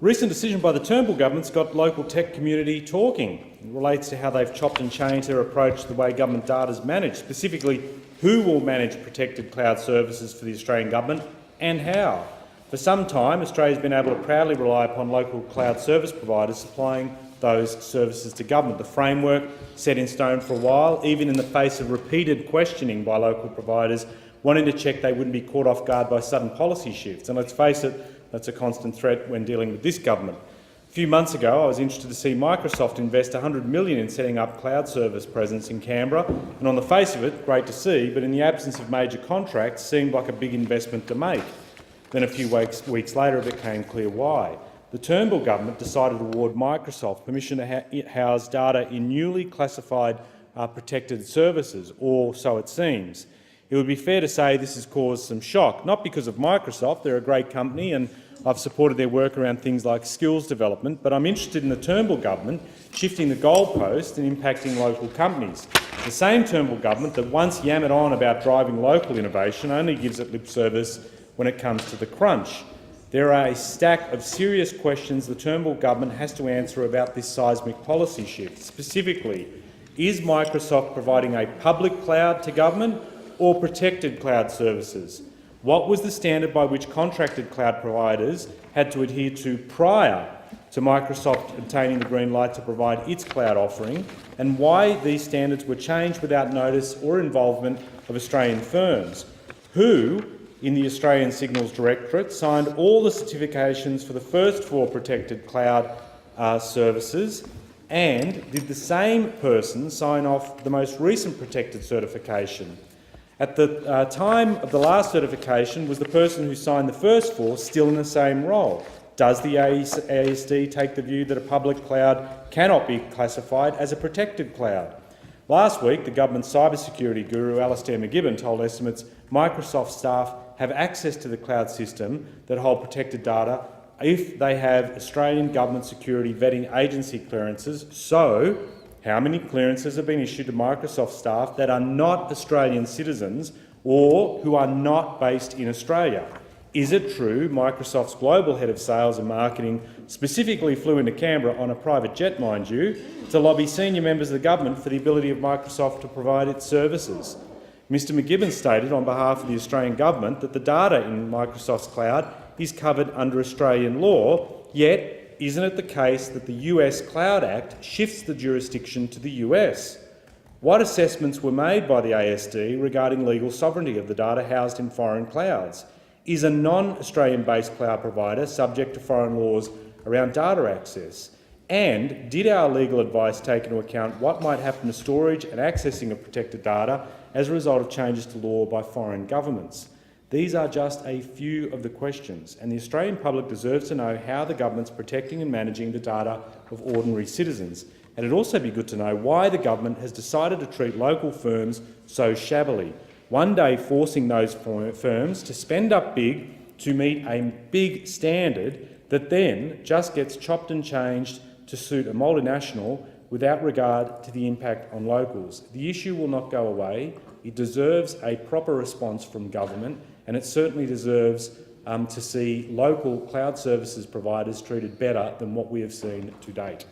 recent decision by the Turnbull government's got local tech community talking. It relates to how they've chopped and changed their approach to the way government data is managed, specifically who will manage protected cloud services for the Australian government and how. For some time, Australia has been able to proudly rely upon local cloud service providers supplying those services to government. The framework set in stone for a while, even in the face of repeated questioning by local providers wanting to check they wouldn't be caught off guard by sudden policy shifts. And let's face it, that's a constant threat when dealing with this government. A few months ago, I was interested to see Microsoft invest $100 million in setting up cloud service presence in Canberra, and on the face of it, great to see, but in the absence of major contracts, seemed like a big investment to make. Then a few weeks later, it became clear why. The Turnbull government decided to award Microsoft permission to house data in newly classified protected services, or so it seems. It would be fair to say this has caused some shock, not because of Microsoft, they're a great company and I've supported their work around things like skills development, but I'm interested in the Turnbull government shifting the goalpost and impacting local companies. The same Turnbull government that once yammered on about driving local innovation only gives it lip service when it comes to the crunch. There are a stack of serious questions the Turnbull government has to answer about this seismic policy shift. Specifically, is Microsoft providing a public cloud to government or protected cloud services? What was the standard by which contracted cloud providers had to adhere to prior to Microsoft obtaining the green light to provide its cloud offering, and why these standards were changed without notice or involvement of Australian firms? Who, in the Australian Signals Directorate, signed all the certifications for the first 4 protected cloud services, and did the same person sign off the most recent protected certification? At the time of the last certification, was the person who signed the first 4 still in the same role? Does the ASD take the view that a public cloud cannot be classified as a protected cloud? Last week, the government's cybersecurity guru Alastair McGibbon told Estimates Microsoft staff have access to the cloud system that hold protected data if they have Australian government security vetting agency clearances. So, how many clearances have been issued to Microsoft staff that are not Australian citizens or who are not based in Australia? Is it true Microsoft's global head of sales and marketing specifically flew into Canberra on a private jet, mind you, to lobby senior members of the government for the ability of Microsoft to provide its services? Mr McGibbon stated on behalf of the Australian government that the data in Microsoft's cloud is covered under Australian law, yet isn't it the case that the US Cloud Act shifts the jurisdiction to the US? What assessments were made by the ASD regarding legal sovereignty of the data housed in foreign clouds? Is a non-Australian-based cloud provider subject to foreign laws around data access? And did our legal advice take into account what might happen to storage and accessing of protected data as a result of changes to law by foreign governments? These are just a few of the questions, and the Australian public deserves to know how the government's protecting and managing the data of ordinary citizens. And it'd also be good to know why the government has decided to treat local firms so shabbily, one day forcing those firms to spend up big to meet a big standard that then just gets chopped and changed to suit a multinational without regard to the impact on locals. The issue will not go away. It deserves a proper response from government, and it certainly deserves to see local cloud services providers treated better than what we have seen to date.